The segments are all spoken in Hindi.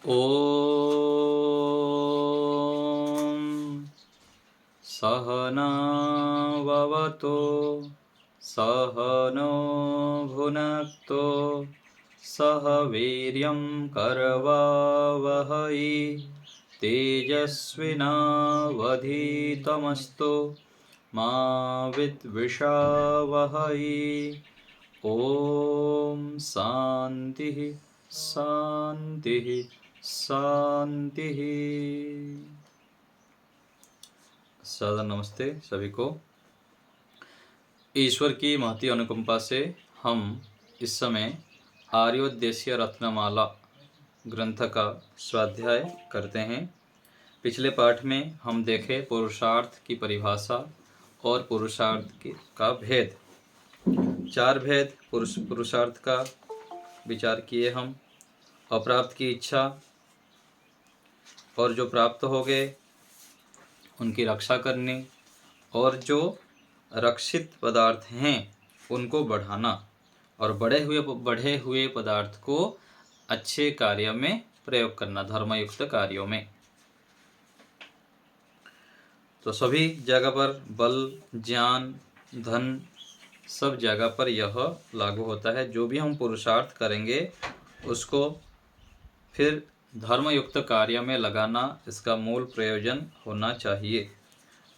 ॐ सहनाववतु सहनो भुनक्तु सह वीर्यं करवावहै तेजस्विनावधीतमस्तु मा विद्विषावहै। ॐ शान्तिः शान्तिः शांति। सदा नमस्ते सभी को। ईश्वर की महती अनुकंपा से हम इस समय आर्योद्देश्य रत्नमाला ग्रंथ का स्वाध्याय करते हैं। पिछले पाठ में हम देखे पुरुषार्थ की परिभाषा और पुरुषार्थ का भेद, 4 भेद पुरुषार्थ का विचार किए हम। अप्राप्त की इच्छा और जो प्राप्त हो गए उनकी रक्षा करनी, और जो रक्षित पदार्थ हैं उनको बढ़ाना, और बढ़े हुए पदार्थ को अच्छे कार्य में प्रयोग करना, धर्मयुक्त कार्यों में। तो सभी जगह पर बल, ज्ञान, धन, सब जगह पर यह लागू होता है। जो भी हम पुरुषार्थ करेंगे उसको फिर धर्मयुक्त कार्य में लगाना, इसका मूल प्रयोजन होना चाहिए।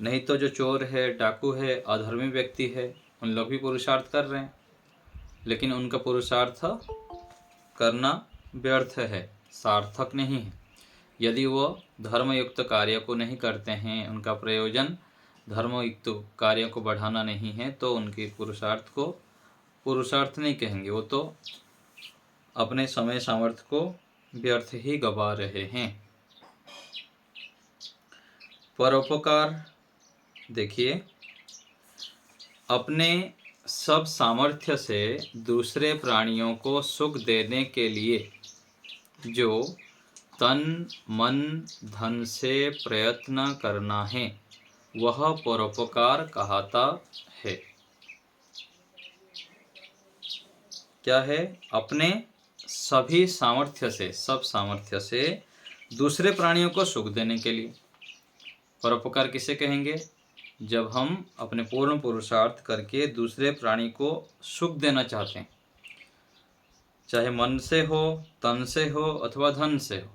नहीं तो जो चोर है, डाकू है, अधर्मी व्यक्ति है, उन लोग भी पुरुषार्थ कर रहे हैं, लेकिन उनका पुरुषार्थ करना व्यर्थ है, सार्थक नहीं है। यदि वो धर्मयुक्त कार्य को नहीं करते हैं, उनका प्रयोजन धर्मयुक्त कार्य को बढ़ाना नहीं है, तो उनके पुरुषार्थ को पुरुषार्थ नहीं कहेंगे। वो तो अपने समय सामर्थ्य को व्यर्थ ही गवा रहे हैं। परोपकार देखिए, अपने सब सामर्थ्य से दूसरे प्राणियों को सुख देने के लिए जो तन मन धन से प्रयत्न करना है वह परोपकार कहलाता है। क्या है? अपने सभी सामर्थ्य से, सब सामर्थ्य से दूसरे प्राणियों को सुख देने के लिए परोपकार किसे कहेंगे? जब हम अपने पूर्ण पुरुषार्थ करके दूसरे प्राणी को सुख देना चाहते हैं, चाहे मन से हो, तन से हो अथवा धन से हो,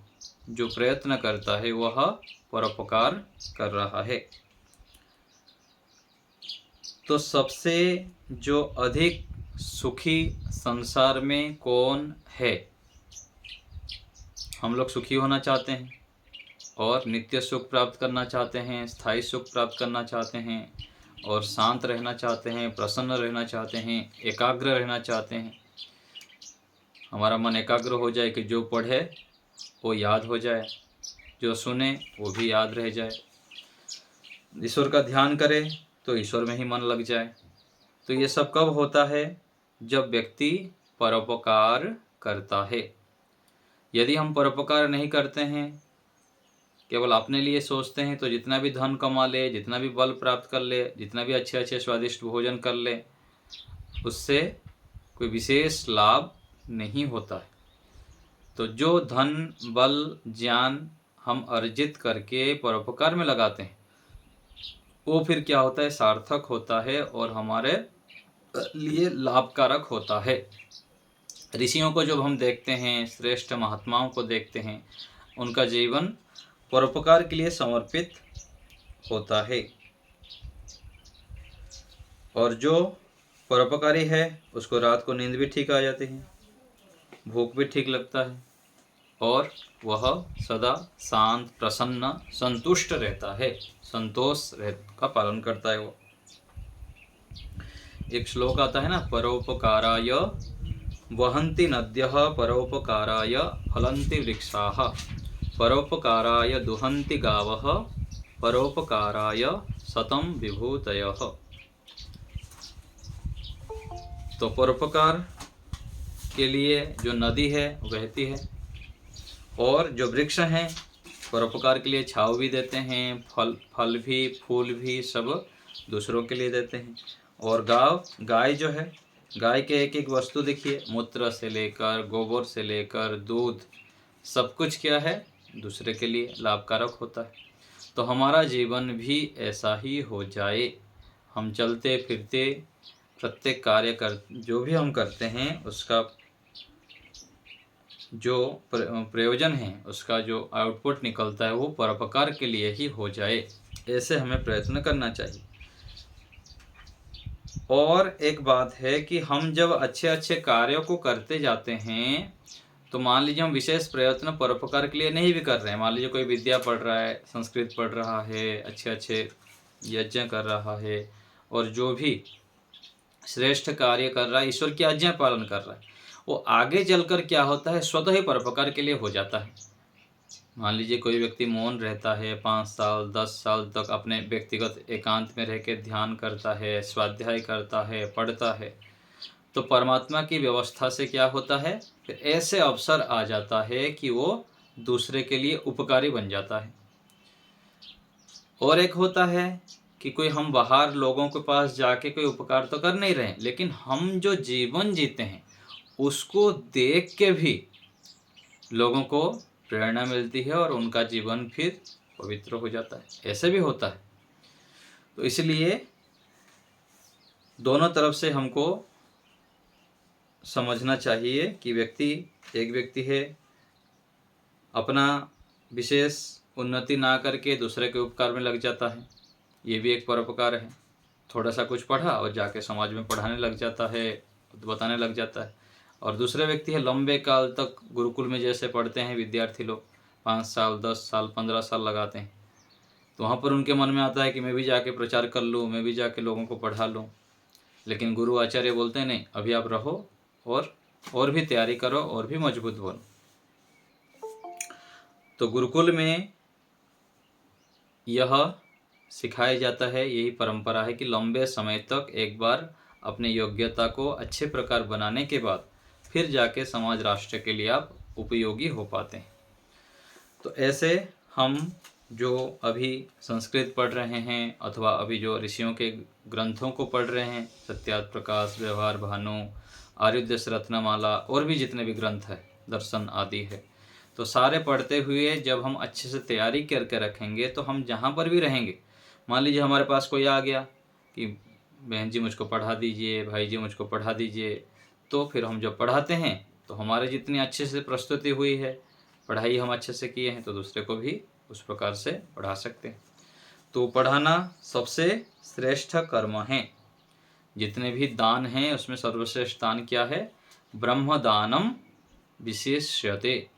जो प्रयत्न करता है वह परोपकार कर रहा है। तो सबसे जो अधिक सुखी संसार में कौन है? हम लोग सुखी होना चाहते हैं और नित्य सुख प्राप्त करना चाहते हैं, स्थायी सुख प्राप्त करना चाहते हैं, और शांत रहना चाहते हैं, प्रसन्न रहना चाहते हैं, एकाग्र रहना चाहते हैं। हमारा मन एकाग्र हो जाए कि जो पढ़े वो याद हो जाए, जो सुने वो भी याद रह जाए, ईश्वर का ध्यान करे तो ईश्वर में ही मन लग जाए। तो ये सब कब होता है? जब व्यक्ति परोपकार करता है। यदि हम परोपकार नहीं करते हैं, केवल अपने लिए सोचते हैं, तो जितना भी धन कमा ले, जितना भी बल प्राप्त कर ले, जितना भी अच्छे अच्छे स्वादिष्ट भोजन कर ले, उससे कोई विशेष लाभ नहीं होता है। तो जो धन बल ज्ञान हम अर्जित करके परोपकार में लगाते हैं वो फिर क्या होता है? सार्थक होता है और हमारे लिए लाभकारक होता है। ऋषियों को जब हम देखते हैं, श्रेष्ठ महात्माओं को देखते हैं, उनका जीवन परोपकार के लिए समर्पित होता है। और जो परोपकारी है उसको रात को नींद भी ठीक आ जाती है, भूख भी ठीक लगता है, और वह सदा शांत, प्रसन्न, संतुष्ट रहता है, संतोष का पालन करता है। वो एक श्लोक आता है ना, परोपकाराय वहन्ति नद्यः परोपकाराय फलन्ति वृक्षाः परोपकाराय दुहन्ति गावः परोपकाराय शतं विभूतयः। तो परोपकार के लिए जो नदी है बहती है, और जो वृक्ष हैं परोपकार के लिए छाँव भी देते हैं, फल भी, फूल भी सब दूसरों के लिए देते हैं। और गाय जो है, गाय के एक एक वस्तु देखिए, मूत्र से लेकर, गोबर से लेकर, दूध, सब कुछ क्या है, दूसरे के लिए लाभकारक होता है। तो हमारा जीवन भी ऐसा ही हो जाए। हम चलते फिरते प्रत्येक कार्य कर जो भी हम करते हैं उसका जो प्रयोजन है, उसका जो आउटपुट निकलता है वो परोपकार के लिए ही हो जाए, ऐसे हमें प्रयत्न करना चाहिए। और एक बात है कि हम जब अच्छे अच्छे कार्यों को करते जाते हैं, तो मान लीजिए हम विशेष प्रयत्न परोपकार के लिए नहीं भी कर रहे हैं, मान लीजिए कोई विद्या पढ़ रहा है, संस्कृत पढ़ रहा है, अच्छे अच्छे यज्ञ कर रहा है, और जो भी श्रेष्ठ कार्य कर रहा है, ईश्वर की आज्ञा पालन कर रहा है, वो आगे चलकर क्या होता है, स्वतः ही परोपकार के लिए हो जाता है। मान लीजिए कोई व्यक्ति मौन रहता है, 5 साल 10 साल तक अपने व्यक्तिगत एकांत में रह के ध्यान करता है, स्वाध्याय करता है, पढ़ता है, तो परमात्मा की व्यवस्था से क्या होता है, फिर ऐसे अवसर आ जाता है कि वो दूसरे के लिए उपकारी बन जाता है। और एक होता है कि कोई हम बाहर लोगों के पास जाके कोई उपकार तो कर नहीं रहे, लेकिन हम जो जीवन जीते हैं उसको देख के भी लोगों को प्रेरणा मिलती है और उनका जीवन फिर पवित्र हो जाता है, ऐसे भी होता है। तो इसलिए दोनों तरफ से हमको समझना चाहिए कि एक व्यक्ति है, अपना विशेष उन्नति ना करके दूसरे के उपकार में लग जाता है, ये भी एक परोपकार है। थोड़ा सा कुछ पढ़ा और जाके समाज में पढ़ाने लग जाता है, बताने लग जाता है। और दूसरे व्यक्ति है, लंबे काल तक गुरुकुल में जैसे पढ़ते हैं विद्यार्थी लोग, 5 साल 10 साल 15 साल लगाते हैं, तो वहाँ पर उनके मन में आता है कि मैं भी जाके प्रचार कर लूँ, मैं भी जाके लोगों को पढ़ा लूँ। लेकिन गुरु आचार्य बोलते हैं नहीं, अभी आप रहो और भी तैयारी करो और भी मजबूत बनो। तो गुरुकुल में यह सिखाया जाता है, यही परंपरा है कि लंबे समय तक एक बार अपने योग्यता को अच्छे प्रकार बनाने के बाद फिर जाके समाज राष्ट्र के लिए आप उपयोगी हो पाते हैं। तो ऐसे हम जो अभी संस्कृत पढ़ रहे हैं अथवा अभी जो ऋषियों के ग्रंथों को पढ़ रहे हैं, सत्यार्थ प्रकाश, व्यवहार भानु, आर्योदश रत्नमाला और भी जितने भी ग्रंथ है, दर्शन आदि है, तो सारे पढ़ते हुए जब हम अच्छे से तैयारी करके रखेंगे तो हम जहाँ पर भी रहेंगे, मान लीजिए हमारे पास कोई आ गया कि बहन जी मुझको पढ़ा दीजिए, भाई जी मुझको पढ़ा दीजिए, तो फिर हम जब पढ़ाते हैं तो हमारे जितनी अच्छे से प्रस्तुति हुई है, पढ़ाई हम अच्छे से किए हैं, तो दूसरे को भी उस प्रकार से पढ़ा सकते हैं। तो पढ़ाना सबसे श्रेष्ठ कर्म है। जितने भी दान हैं उसमें सर्वश्रेष्ठ दान क्या है, ब्रह्म दानम विशेष्यते।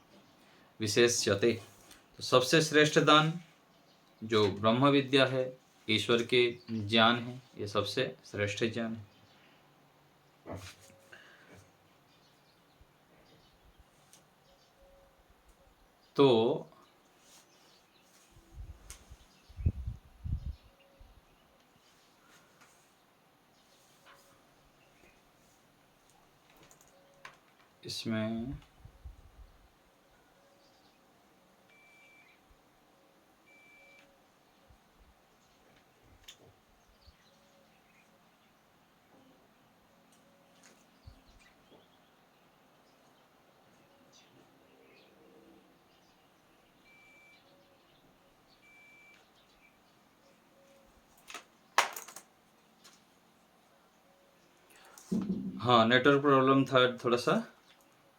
तो सबसे श्रेष्ठ दान जो ब्रह्म विद्या है, ईश्वर के ज्ञान है, ये सबसे श्रेष्ठ ज्ञान है। तो इसमें हाँ, नेटवर्क प्रॉब्लम था थोड़ा सा।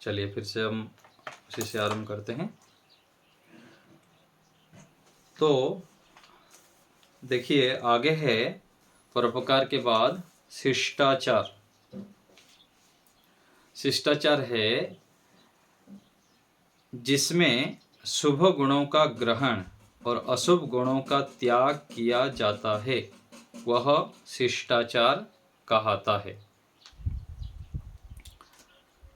चलिए फिर से हम उसी से आरंभ करते हैं। तो देखिए आगे है, परोपकार के बाद शिष्टाचार। शिष्टाचार है जिसमें शुभ गुणों का ग्रहण और अशुभ गुणों का त्याग किया जाता है, वह शिष्टाचार कहलाता है।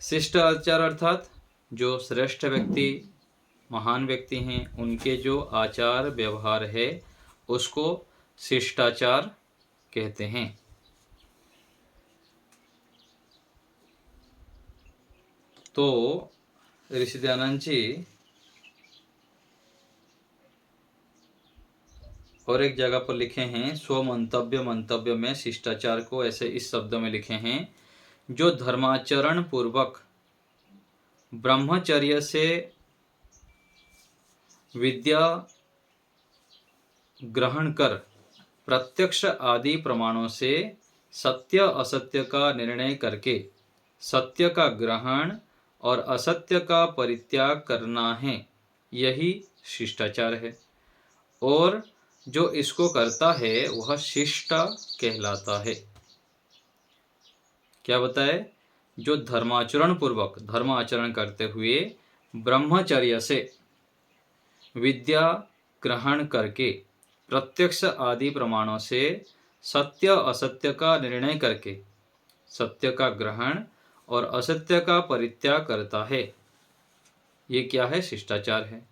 शिष्टाचार अर्थात जो श्रेष्ठ व्यक्ति, महान व्यक्ति हैं, उनके जो आचार व्यवहार है उसको शिष्टाचार कहते हैं। तो ऋषि दयानंद जी और एक जगह पर लिखे हैं, स्व मंतव्य में शिष्टाचार को ऐसे इस शब्द में लिखे हैं, जो धर्माचरण पूर्वक ब्रह्मचर्य से विद्या ग्रहण कर प्रत्यक्ष आदि प्रमाणों से सत्य असत्य का निर्णय करके सत्य का ग्रहण और असत्य का परित्याग करना है, यही शिष्टाचार है। और जो इसको करता है वह शिष्ट कहलाता है। क्या बताए? जो धर्माचरण पूर्वक धर्म आचरण करते हुए ब्रह्मचर्य से विद्या ग्रहण करके प्रत्यक्ष आदि प्रमाणों से सत्य असत्य का निर्णय करके सत्य का ग्रहण और असत्य का परित्याग करता है, ये क्या है? शिष्टाचार है।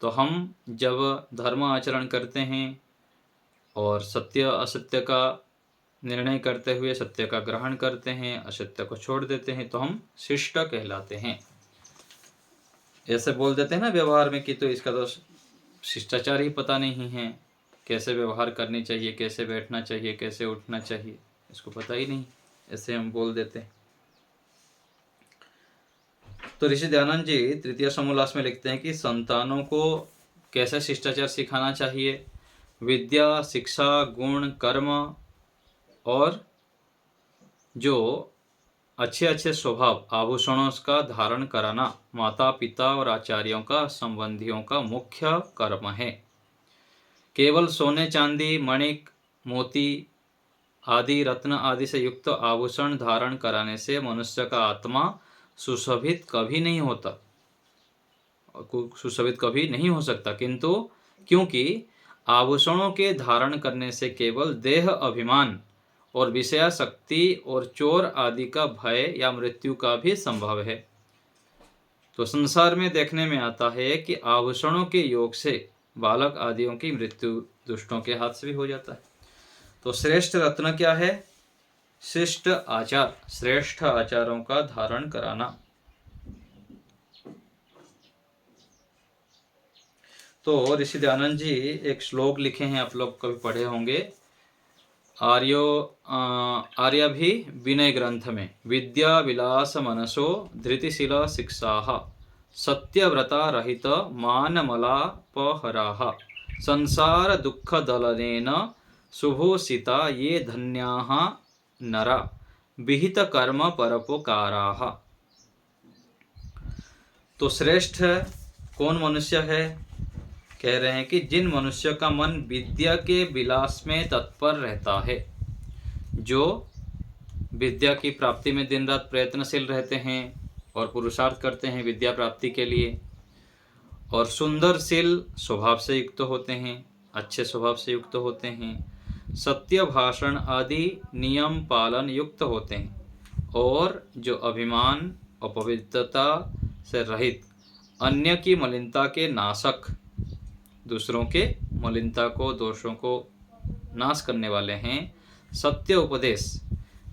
तो हम जब धर्म आचरण करते हैं और सत्य असत्य का निर्णय करते हुए सत्य का ग्रहण करते हैं, असत्य को छोड़ देते हैं, तो हम शिष्ट कहलाते हैं। ऐसे बोल देते हैं ना व्यवहार में कि तो इसका तो शिष्टाचार ही पता नहीं है, कैसे व्यवहार करनी चाहिए, कैसे बैठना चाहिए, कैसे उठना चाहिए, इसको पता ही नहीं, ऐसे हम बोल देते हैं। तो ऋषि दयानंद जी तृतीय समोल्लास में लिखते हैं कि संतानों को कैसे शिष्टाचार सिखाना चाहिए। विद्या, शिक्षा, गुण, कर्म और जो अच्छे अच्छे स्वभाव आभूषणों का धारण कराना माता पिता और आचार्यों का संबंधियों का मुख्य कर्म है। केवल सोने चांदी मणिक मोती आदि रत्न आदि से युक्त आभूषण धारण कराने से मनुष्य का आत्मा सुशोभित कभी नहीं होता, सुशोभित कभी नहीं हो सकता। किंतु क्योंकि आभूषणों के धारण करने से केवल देह अभिमान और विषयासक्ति और चोर आदि का भय या मृत्यु का भी संभव है। तो संसार में देखने में आता है कि आभूषणों के योग से बालक आदियों की मृत्यु दुष्टों के हाथ से भी हो जाता है। तो श्रेष्ठ रत्न क्या है? शिष्ट आचार, श्रेष्ठ आचारों का धारण कराना। तो ऋषि दयानंद जी एक श्लोक लिखे हैं, आप लोग कभी पढ़े होंगे, आर्याभि विनय ग्रंथ में। विद्या विलास मनसो धृतिशील शिक्षा सत्यव्रता रहित मानमलापहराः संसार दुख दलनेन शुभोषिता ये धन्याः नरा विहित कर्म परोपकाराः। तो श्रेष्ठ कौन मनुष्य है? कह रहे हैं कि जिन मनुष्य का मन विद्या के विलास में तत्पर रहता है, जो विद्या की प्राप्ति में दिन रात प्रयत्नशील रहते हैं और पुरुषार्थ करते हैं विद्या प्राप्ति के लिए, और सुंदरशील स्वभाव से युक्त होते हैं, अच्छे स्वभाव से युक्त होते हैं, सत्य भाषण आदि नियम पालन युक्त होते हैं, और जो अभिमान अपवित्रता से रहित, अन्य की मलिनता के नाशक, दूसरों के मलिनता को दोषों को नाश करने वाले हैं, सत्य उपदेश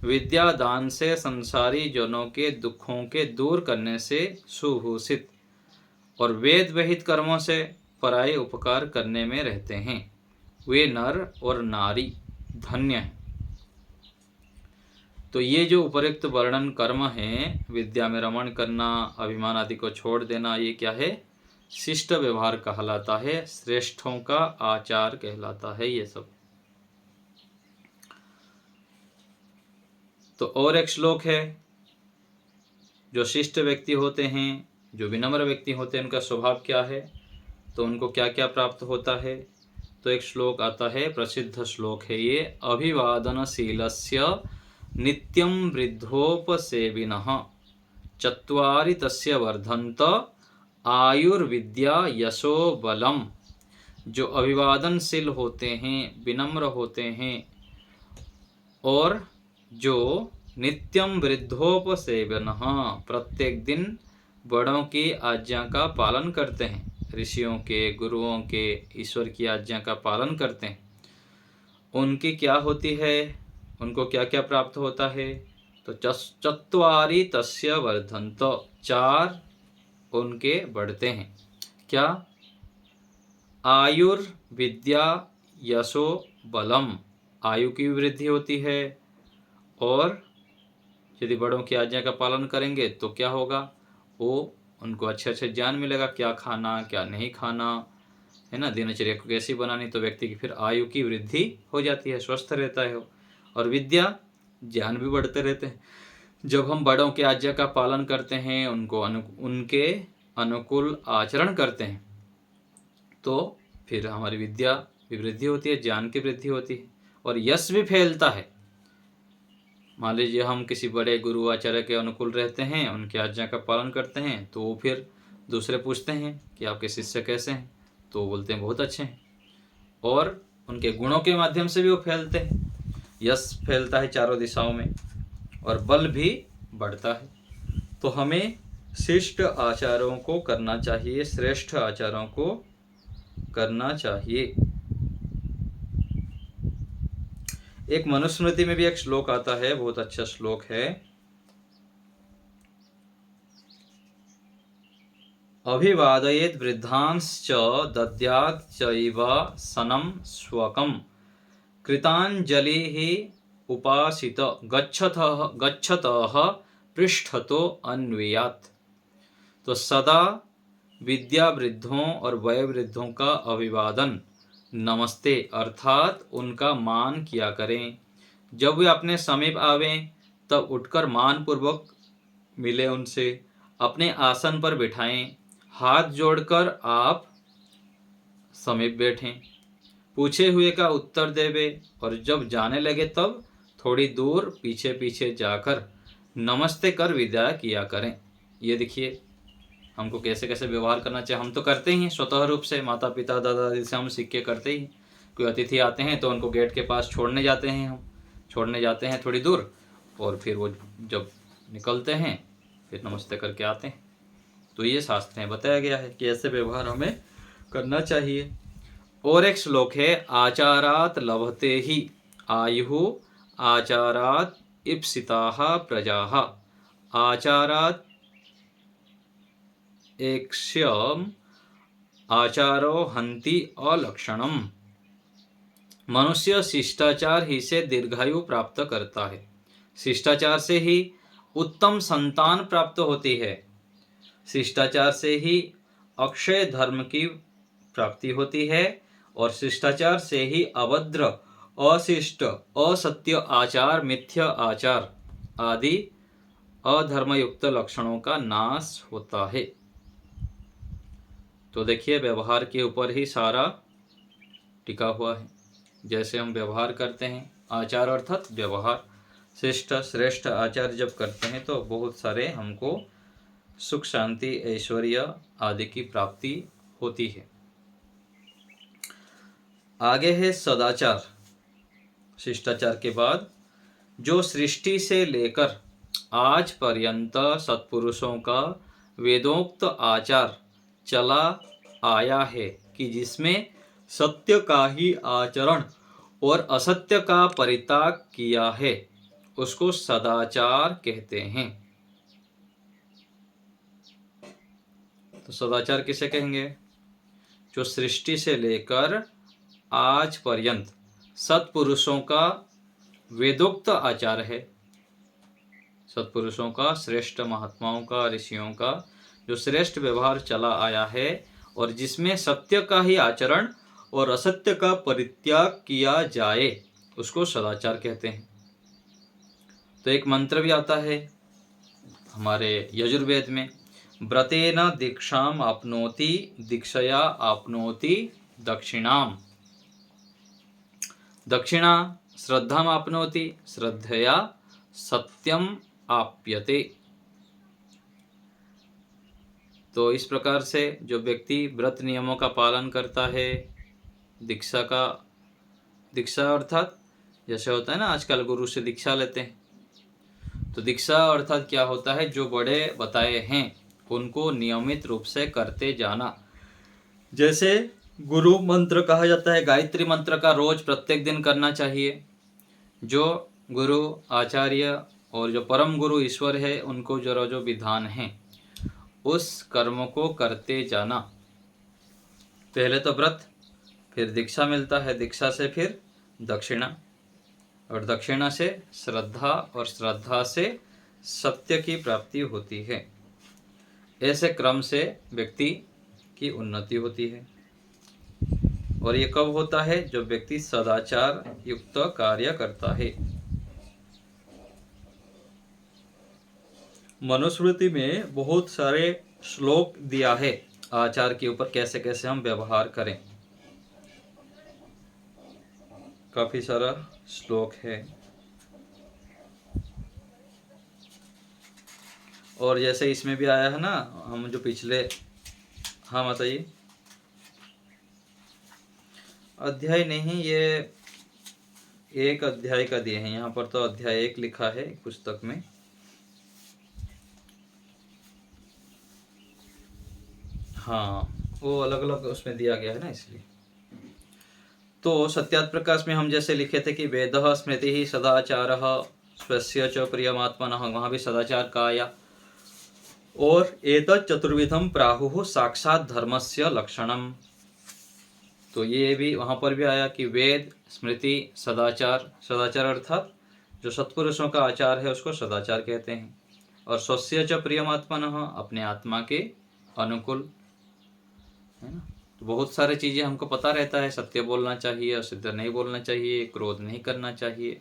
विद्या दान से संसारी जनों के दुखों के दूर करने से सुभूषित, और वेद विहित कर्मों से पराये उपकार करने में रहते हैं, वे नर और नारी धन्य हैं। तो ये जो उपयुक्त वर्णन कर्म है, विद्या में रमण करना, अभिमान आदि को छोड़ देना, ये क्या है? शिष्ट व्यवहार कहलाता है, श्रेष्ठों का आचार कहलाता है ये सब। तो और एक श्लोक है, जो शिष्ट व्यक्ति होते हैं, जो विनम्र व्यक्ति होते हैं, उनका स्वभाव क्या है, तो उनको क्या क्या प्राप्त होता है। तो एक श्लोक आता है, प्रसिद्ध श्लोक है ये, अभिवादनशीलस्य नित्यं वृद्धोपसेविनः चत्वारि तस्य वर्धन्त आयुर्विद्या यशो बलम। जो अभिवादनशील होते हैं, विनम्र होते हैं, और जो नित्यम वृद्धोपसेवनः प्रत्येक दिन बड़ों की आज्ञा का पालन करते हैं, ऋषियों के, गुरुओं के, ईश्वर की आज्ञा का पालन करते हैं, उनकी क्या होती है, उनको क्या क्या प्राप्त होता है। तो चत्वारि तस्य वर्धन्त, चार उनके बढ़ते हैं। क्या? आयुर्विद्या यशो बलम, आयु की वृद्धि होती है, और यदि बड़ों की आज्ञा का पालन करेंगे तो क्या होगा, वो उनको अच्छे अच्छे ज्ञान मिलेगा, क्या खाना क्या नहीं खाना, है ना, दिनचर्या को कैसी बनानी, तो व्यक्ति की फिर आयु की वृद्धि हो जाती है, स्वस्थ रहता है वो। और विद्या ज्ञान भी बढ़ते रहते हैं। जब हम बड़ों के आज्ञा का पालन करते हैं, उनके अनुकूल आचरण करते हैं, तो फिर हमारी विद्या भी वृद्धि होती है, ज्ञान की वृद्धि होती है और यश भी फैलता है। मान लीजिए हम किसी बड़े गुरु आचार्य के अनुकूल रहते हैं, उनकी आज्ञा का पालन करते हैं, तो वो फिर दूसरे पूछते हैं कि आपके शिष्य कैसे हैं, तो वो बोलते हैं बहुत अच्छे हैं, और उनके गुणों के माध्यम से भी वो फैलते हैं, यश फैलता है चारों दिशाओं में और बल भी बढ़ता है। तो हमें शिष्ट आचारों को करना चाहिए, श्रेष्ठ आचारों को करना चाहिए। एक मनुस्मृति में भी एक श्लोक आता है, बहुत अच्छा श्लोक है। अभिवादयेत् वृद्धांश्च दद्यात् चैव सनं स्वकम् कृतांजलिः उपासित गच्छतः पृष्ठतो अन्वियात्। तो सदा विद्या वृद्धों और वय वृद्धों का अभिवादन, नमस्ते अर्थात उनका मान किया करें। जब वे अपने समीप आवें तब उठकर मान पूर्वक मिले उनसे, अपने आसन पर बिठाएं, हाथ जोड़कर आप समीप बैठें, पूछे हुए का उत्तर देवे और जब जाने लगे तब थोड़ी दूर पीछे पीछे जाकर नमस्ते कर विदा किया करें। ये देखिए हमको कैसे कैसे व्यवहार करना चाहिए। हम तो करते ही स्वतः रूप से, माता पिता दादा दादी से हम सीख के करते ही। कोई अतिथि आते हैं तो उनको गेट के पास छोड़ने जाते हैं, हम छोड़ने जाते हैं थोड़ी दूर, और फिर वो जब निकलते हैं फिर नमस्ते करके आते हैं। तो ये शास्त्र में बताया गया है कि ऐसे व्यवहार हमें करना चाहिए। और एक श्लोक है, आचारात लभते ही आयु आचारात इप्सिताः प्रजाः आचारात एक्ष्यम आचारो हंति अलक्षणम। मनुष्य शिष्टाचार ही से दीर्घायु प्राप्त करता है, शिष्टाचार से ही उत्तम संतान प्राप्त होती है, शिष्टाचार से ही अक्षय धर्म की प्राप्ति होती है और शिष्टाचार से ही अभद्र, अशिष्ट, असत्य आचार, मिथ्या आचार आदि अधर्मयुक्त लक्षणों का नाश होता है। तो देखिए व्यवहार के ऊपर ही सारा टिका हुआ है। जैसे हम व्यवहार करते हैं, आचार अर्थात व्यवहार, श्रेष्ठ श्रेष्ठ आचार जब करते हैं तो बहुत सारे हमको सुख शांति ऐश्वर्य आदि की प्राप्ति होती है। आगे है सदाचार। शिष्टाचार के बाद जो सृष्टि से लेकर आज पर्यंत सत्पुरुषों का वेदोक्त आचार चला आया है कि जिसमें सत्य का ही आचरण और असत्य का परित्याग किया है, उसको सदाचार कहते हैं। तो सदाचार किसे कहेंगे? जो सृष्टि से लेकर आज पर्यंत सत्पुरुषों का वेदोक्त आचार है, सत्पुरुषों का, श्रेष्ठ महात्माओं का, ऋषियों का जो श्रेष्ठ व्यवहार चला आया है और जिसमें सत्य का ही आचरण और असत्य का परित्याग किया जाए, उसको सदाचार कहते हैं। तो एक मंत्र भी आता है हमारे यजुर्वेद में, व्रतेन दीक्षाम आपनोति दीक्षया आपनोति दक्षिणाम। दक्षिणा श्रद्धाम आपनोति श्रद्धया सत्यम आप्यते। तो इस प्रकार से जो व्यक्ति व्रत नियमों का पालन करता है, दीक्षा अर्थात जैसे होता है ना आजकल गुरु से दीक्षा लेते हैं, तो दीक्षा अर्थात क्या होता है? जो बड़े बताए हैं उनको नियमित रूप से करते जाना। जैसे गुरु मंत्र कहा जाता है, गायत्री मंत्र का रोज प्रत्येक दिन करना चाहिए। जो गुरु आचार्य और जो परम गुरु ईश्वर है उनको जो विधान है उस कर्म को करते जाना। पहले तो व्रत, फिर दीक्षा मिलता है, दीक्षा से फिर दक्षिणा, और दक्षिणा से श्रद्धा, और श्रद्धा से सत्य की प्राप्ति होती है। ऐसे क्रम से व्यक्ति की उन्नति होती है। और ये कब होता है? जब व्यक्ति सदाचार युक्त कार्य करता है। मनुस्मृति में बहुत सारे श्लोक दिया है आचार के ऊपर, कैसे कैसे हम व्यवहार करें। काफी सारा श्लोक है। और जैसे इसमें भी आया है ना, हम जो पिछले, हाँ बताइए। अध्याय नहीं, ये एक अध्याय का दिए हैं यहाँ पर, तो अध्याय 1 लिखा है पुस्तक में। हाँ, वो अलग अलग उसमें दिया गया है ना, इसलिए। तो सत्यात प्रकाश में हम जैसे लिखे थे कि वेदः स्मृति ही सदाचारः स्वस्य च प्रियमात्मनः, वहाँ भी सदाचार का आया। और एतत् चतुर्विधम प्राहुः साक्षात धर्मस्य लक्षणम, तो ये भी वहाँ पर भी आया कि वेद, स्मृति, सदाचार, सदाचार अर्थात जो सत्पुरुषों का आचार है उसको सदाचार कहते हैं। और स्वस्य च प्रियमात्मनः, अपने आत्मा के अनुकूल, है ना। तो बहुत सारी चीज़ें हमको पता रहता है, सत्य बोलना चाहिए, असिद्ध नहीं बोलना चाहिए, क्रोध नहीं करना चाहिए।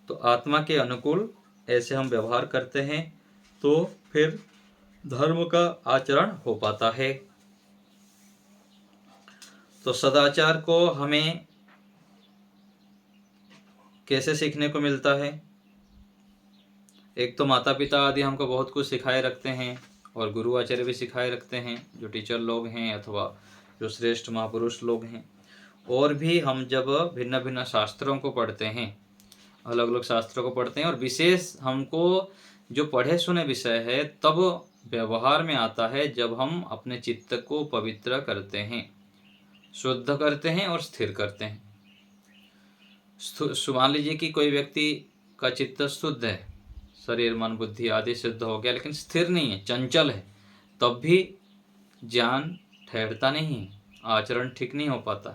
तो आत्मा के अनुकूल ऐसे हम व्यवहार करते हैं तो फिर धर्म का आचरण हो पाता है। तो सदाचार को हमें कैसे सीखने को मिलता है? एक तो माता पिता आदि हमको बहुत कुछ सिखाए रखते हैं, और गुरु आचार्य भी सिखाए रखते हैं, जो टीचर लोग हैं अथवा जो श्रेष्ठ महापुरुष लोग हैं। और भी हम जब भिन्न भिन्न शास्त्रों को पढ़ते हैं, अलग अलग शास्त्रों को पढ़ते हैं, और विशेष हमको जो पढ़े सुने विषय है तब व्यवहार में आता है जब हम अपने चित्त को पवित्र करते हैं, शुद्ध करते हैं और स्थिर करते हैं। मान लीजिए कि कोई व्यक्ति का चित्त शुद्ध है, शरीर मन बुद्धि आदि शुद्ध हो गया, लेकिन स्थिर नहीं है, चंचल है, तब भी ज्ञान ठहरता नहीं, आचरण ठीक नहीं हो पाता।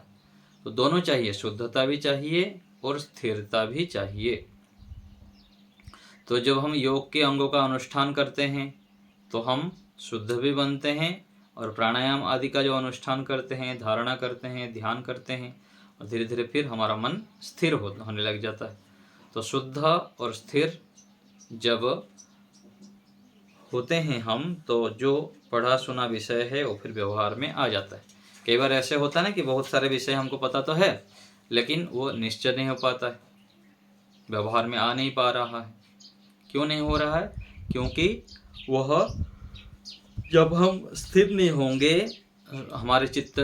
तो दोनों चाहिए, शुद्धता भी चाहिए और स्थिरता भी चाहिए। तो जब हम योग के अंगों का अनुष्ठान करते हैं तो हम शुद्ध भी बनते हैं, और प्राणायाम आदि का जो अनुष्ठान करते हैं, धारणा करते हैं, ध्यान करते हैं, और धीरे धीरे फिर हमारा मन स्थिर होने लग जाता है। तो शुद्ध और स्थिर जब होते हैं हम, तो जो पढ़ा सुना विषय है वो फिर व्यवहार में आ जाता है। कई बार ऐसे होता है ना कि बहुत सारे विषय हमको पता तो है, लेकिन वो निश्चय नहीं हो पाता है, व्यवहार में आ नहीं पा रहा है। क्यों नहीं हो रहा है? क्योंकि वह जब हम स्थिर नहीं होंगे, हमारे चित्त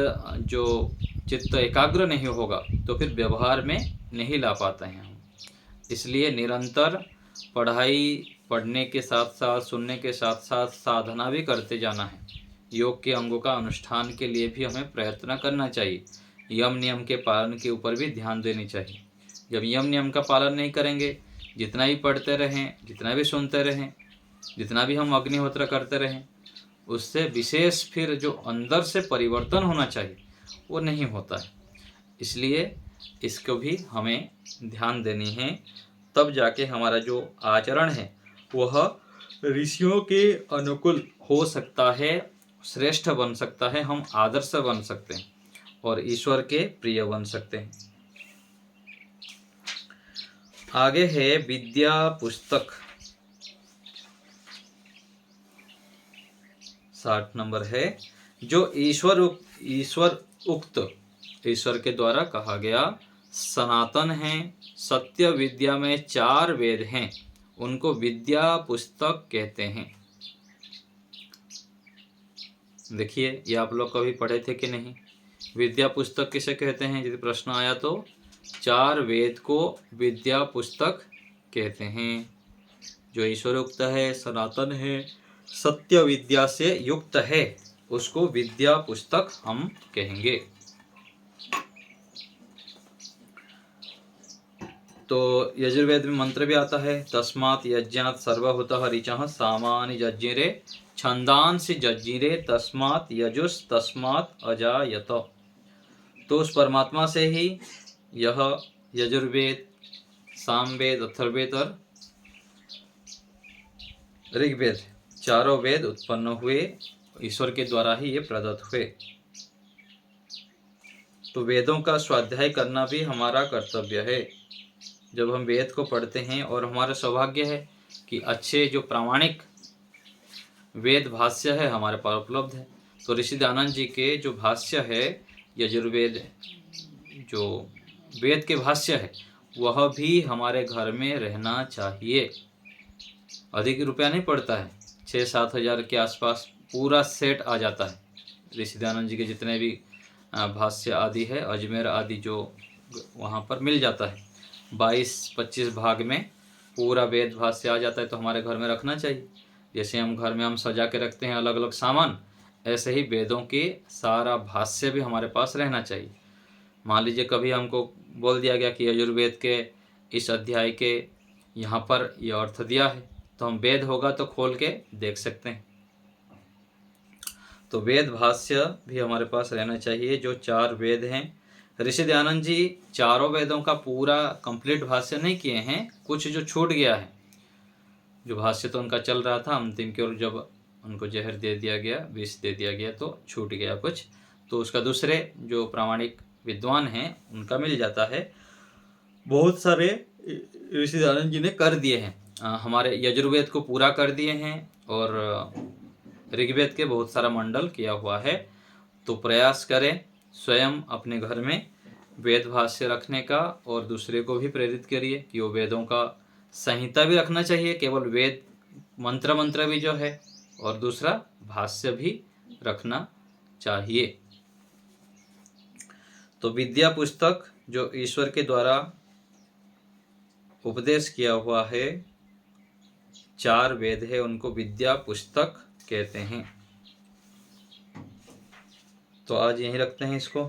एकाग्र नहीं होगा, तो फिर व्यवहार में नहीं ला पाते हैं हम। इसलिए निरंतर पढ़ने के साथ साथ, सुनने के साथ साथ साधना भी करते जाना है। योग के अंगों का अनुष्ठान के लिए भी हमें प्रयत्न करना चाहिए। यम नियम के पालन के ऊपर भी ध्यान देनी चाहिए। जब यम नियम का पालन नहीं करेंगे, जितना भी पढ़ते रहें, जितना भी सुनते रहें, जितना भी हम अग्निहोत्र करते रहें, उससे विशेष फिर जो अंदर से परिवर्तन होना चाहिए वो नहीं होता है। इसलिए इसको भी हमें ध्यान देनी है, तब जाके हमारा जो आचरण है वह ऋषियों के अनुकूल हो सकता है, श्रेष्ठ बन सकता है, हम आदर्श बन सकते हैं और ईश्वर के प्रिय बन सकते हैं। आगे है विद्या पुस्तक, 60 नंबर है। जो ईश्वर उक्त, ईश्वर के द्वारा कहा गया सनातन है, सत्य विद्या में 4 वेद हैं, उनको विद्या पुस्तक कहते हैं। देखिए, ये आप लोग कभी पढ़े थे कि नहीं? विद्या पुस्तक किसे कहते हैं? यदि प्रश्न आया तो 4 वेद को विद्या पुस्तक कहते हैं। जो ईश्वर उक्त है, सनातन है, सत्य विद्या से युक्त है, उसको विद्या पुस्तक हम कहेंगे। तो यजुर्वेद में मंत्र भी आता है, तस्मात् यज्ञात् सर्वभूतः ऋचः सामानि जज्ञिरे छंदांसि जज्ञिरे तस्मात् यजुस् तस्मात् अजायत। तो उस परमात्मा से ही यह यजुर्वेद, सामवेद, अथर्ववेद और ऋग्वेद, 4 वेद उत्पन्न हुए, ईश्वर के द्वारा ही ये प्रदत्त हुए। तो वेदों का स्वाध्याय करना भी हमारा कर्तव्य है। जब हम वेद को पढ़ते हैं, और हमारा सौभाग्य है कि अच्छे जो प्रामाणिक वेद भाष्य है हमारे पास उपलब्ध है। तो ऋषि दयानंद जी के जो भाष्य है यजुर्वेद, जो वेद के भाष्य है, वह भी हमारे घर में रहना चाहिए। अधिक रुपया नहीं पड़ता है, 6-7 हज़ार के आसपास पूरा सेट आ जाता है। ऋषि दयानंद जी के जितने भी भाष्य आदि है, अजमेर आदि जो वहाँ पर मिल जाता है, 22-25 भाग में पूरा वेद भाष्य आ जाता है। तो हमारे घर में रखना चाहिए। जैसे हम घर में हम सजा के रखते हैं अलग अलग सामान, ऐसे ही वेदों के सारा भाष्य भी हमारे पास रहना चाहिए। मान लीजिए कभी हमको बोल दिया गया कि यजुर्वेद के इस अध्याय के यहाँ पर यह अर्थ दिया है, तो हम वेद होगा तो खोल के देख सकते हैं। तो वेद भाष्य भी हमारे पास रहना चाहिए। जो 4 वेद हैं, ऋषि दयानंद जी चारों वेदों का पूरा कंप्लीट भाष्य नहीं किए हैं, कुछ जो छूट गया है। जो भाष्य तो उनका चल रहा था अंतिम की ओर, जब उनको जहर दे दिया गया, विष दे दिया गया, तो छूट गया कुछ, तो उसका दूसरे जो प्रामाणिक विद्वान हैं उनका मिल जाता है। बहुत सारे ऋषि दयानंद जी ने कर दिए हैं, हमारे यजुर्वेद को पूरा कर दिए हैं, और ऋग्वेद के बहुत सारा मंडल किया हुआ है। तो प्रयास करें स्वयं अपने घर में वेद भाष्य रखने का, और दूसरे को भी प्रेरित करिए कि वो वेदों का संहिता भी रखना चाहिए, केवल वेद मंत्र भी जो है, और दूसरा भाष्य भी रखना चाहिए। तो विद्या पुस्तक जो ईश्वर के द्वारा उपदेश किया हुआ है, 4 वेद है, उनको विद्या पुस्तक कहते हैं। तो आज यहीं रखते हैं इसको।